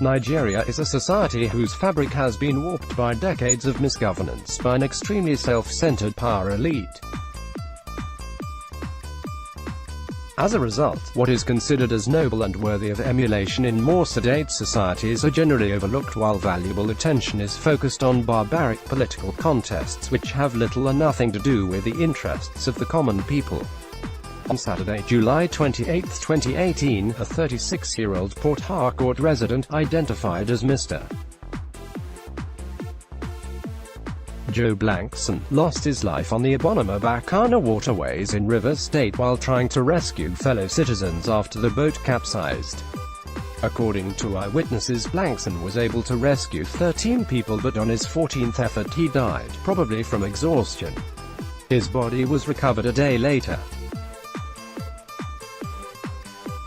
Nigeria is a society whose fabric has been warped by decades of misgovernance by an extremely self-centered power elite. As a result, what is considered as noble and worthy of emulation in more sedate societies are generally overlooked, while valuable attention is focused on barbaric political contests which have little or nothing to do with the interests of the common people. On Saturday, July 28, 2018, a 36-year-old Port Harcourt resident, identified as Mr. Joe Blankson, lost his life on the Ebonima-Bakana waterways in Rivers State while trying to rescue fellow citizens after the boat capsized. According to eyewitnesses, Blankson was able to rescue 13 people, but on his 14th effort he died, probably from exhaustion. His body was recovered a day later.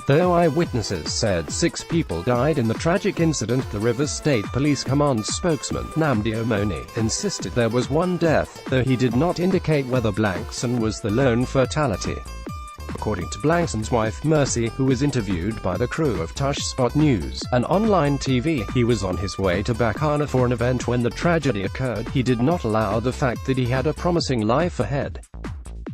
Though eyewitnesses said 6 people died in the tragic incident, the Rivers State Police Command spokesman, Nnamdi Omoni, insisted there was one death, though he did not indicate whether Blankson was the lone fatality. According to Blankson's wife Mercy, who was interviewed by the crew of Tush Spot News, an online TV, he was on his way to Bakana for an event when the tragedy occurred. He did not allow the fact that he had a promising life ahead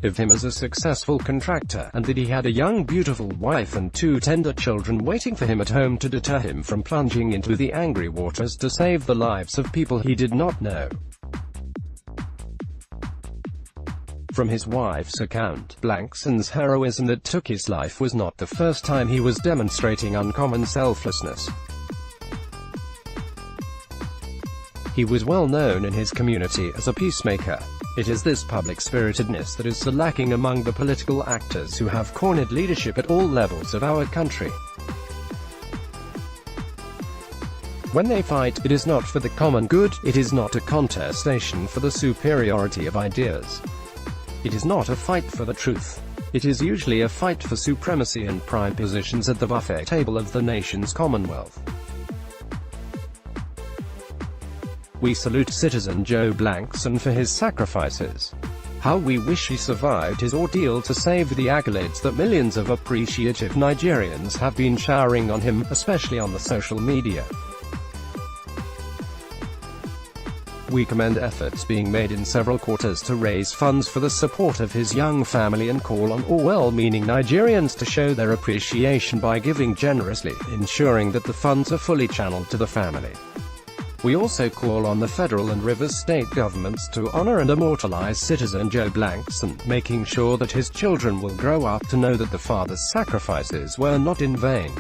of him as a successful contractor, and that he had a young beautiful wife and 2 tender children waiting for him at home, to deter him from plunging into the angry waters to save the lives of people he did not know. From his wife's account, Blankson's heroism that took his life was not the first time he was demonstrating uncommon selflessness. He was well known in his community as a peacemaker. It is this public-spiritedness that is so lacking among the political actors who have cornered leadership at all levels of our country. When they fight, it is not for the common good, it is not a contestation for the superiority of ideas. It is not a fight for the truth. It is usually a fight for supremacy and prime positions at the buffet table of the nation's commonwealth. We salute citizen Joe Blankson for his sacrifices. How we wish he survived his ordeal to save the accolades that millions of appreciative Nigerians have been showering on him, especially on the social media. We commend efforts being made in several quarters to raise funds for the support of his young family and call on all well-meaning Nigerians to show their appreciation by giving generously, ensuring that the funds are fully channeled to the family. We also call on the federal and Rivers State governments to honor and immortalize citizen Joe Blankson, making sure that his children will grow up to know that the father's sacrifices were not in vain.